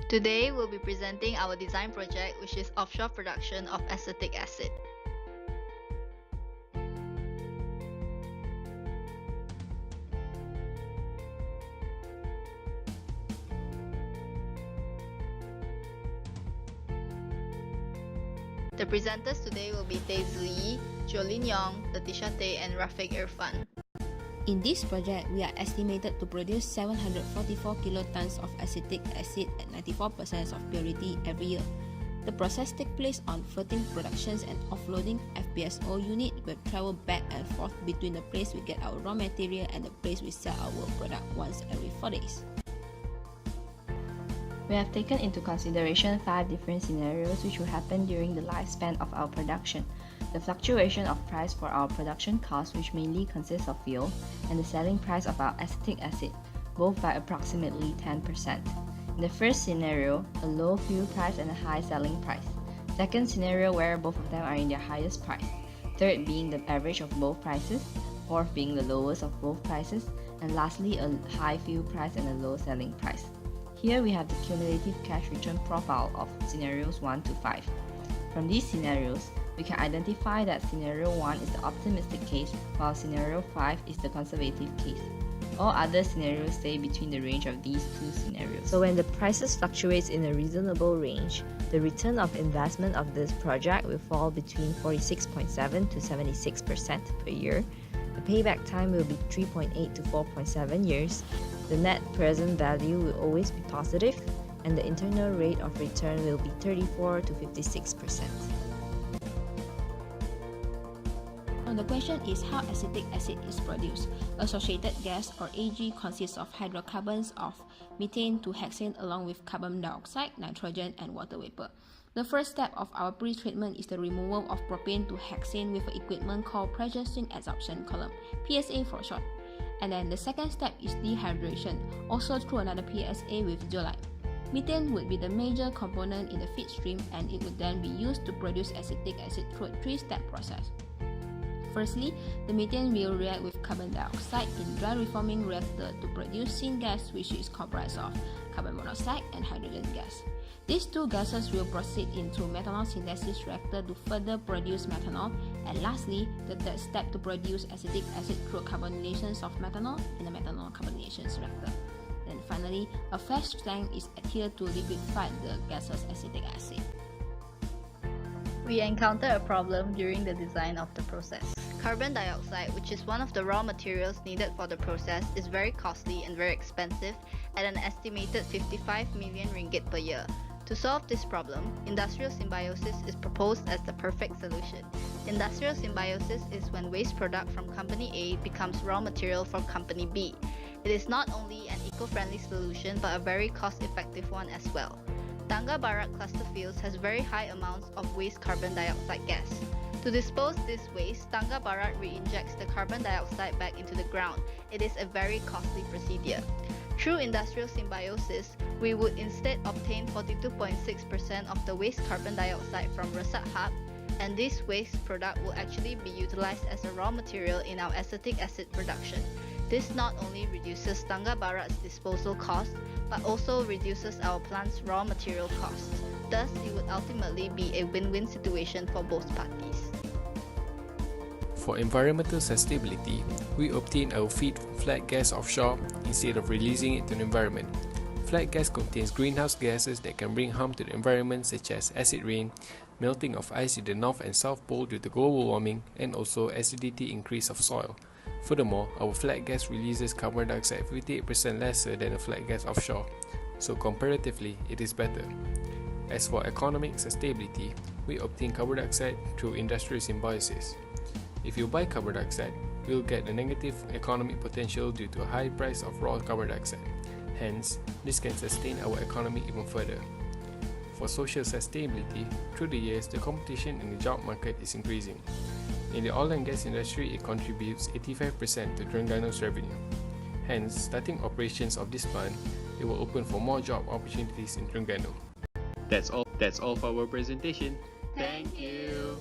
Today, we'll be presenting our design project, which is offshore production of acetic acid. The presenters today will be Tae Zi, Jolin Yong, Letitia Tay, and Rafiq Irfan. In this project, we are estimated to produce 744 kilotons of acetic acid at 94% of purity every year. The process takes place on floating productions and offloading FPSO unit will travel back and forth between the place we get our raw material and the place we sell our product once every 4 days. We have taken into consideration 5 different scenarios which will happen during the lifespan of our production. The fluctuation of price for our production cost, which mainly consists of fuel, and the selling price of our acetic acid, both by approximately 10%. In the first scenario, a low fuel price and a high selling price. Second scenario, where both of them are in their highest price. Third being the average of both prices. Fourth being the lowest of both prices. And lastly, a high fuel price and a low selling price. Here we have the cumulative cash return profile of scenarios 1 to 5. From these scenarios, we can identify that scenario 1 is the optimistic case, while scenario 5 is the conservative case. All other scenarios stay between the range of these 2 scenarios. So when the prices fluctuates in a reasonable range, the return of investment of this project will fall between 46.7 to 76% per year. The payback time will be 3.8 to 4.7 years. The net present value will always be positive, and the internal rate of return will be 34 to 56%. Now the question is how acetic acid is produced. Associated gas or AG consists of hydrocarbons of methane to hexane along with carbon dioxide, nitrogen, and water vapor. The first step of our pre-treatment is the removal of propane to hexane with an equipment called pressure swing adsorption column, PSA for short. And then the second step is dehydration, also through another PSA with zeolite. Methane would be the major component in the feed stream, and it would then be used to produce acetic acid through a 3-step process. Firstly, the methane will react with carbon dioxide in dry reforming reactor to produce syngas, which is comprised of carbon monoxide and hydrogen gas. These 2 gases will proceed into methanol synthesis reactor to further produce methanol, and lastly, the third step to produce acetic acid through carbonations of methanol in the methanol carbonations reactor. Then finally, a flash tank is adhered to liquefy the gaseous acetic acid. We encounter a problem during the design of the process. Carbon dioxide, which is one of the raw materials needed for the process, is very costly and very expensive at an estimated 55 million ringgit per year. To solve this problem, industrial symbiosis is proposed as the perfect solution. Industrial symbiosis is when waste product from company A becomes raw material for company B. It is not only an eco-friendly solution but a very cost-effective one as well. Tangga Barat cluster fields has very high amounts of waste carbon dioxide gas. To dispose this waste, Tangga Barat re-injects the carbon dioxide back into the ground. It is a very costly procedure. Through industrial symbiosis, we would instead obtain 42.6% of the waste carbon dioxide from Resat Hub, and this waste product will actually be utilized as a raw material in our acetic acid production. This not only reduces Tangga Barat's disposal cost, but also reduces our plant's raw material costs. Thus, it would ultimately be a win-win situation for both parties. For environmental sustainability, we obtain our feed from flat gas offshore instead of releasing it to the environment. Flat gas contains greenhouse gases that can bring harm to the environment, such as acid rain, melting of ice in the North and South Pole due to global warming, and also acidity increase of soil. Furthermore, our flat gas releases carbon dioxide 58% lesser than a flat gas offshore, so comparatively it is better. As for economic sustainability, we obtain carbon dioxide through industrial symbiosis. If you buy carbon dioxide, you will get a negative economic potential due to a high price of raw carbon dioxide. Hence, this can sustain our economy even further. For social sustainability, through the years, the competition in the job market is increasing. In the oil and gas industry, it contributes 85% to Terenggano's revenue. Hence, starting operations of this plant, it will open for more job opportunities in Terengganu. That's all for our presentation. Thank you.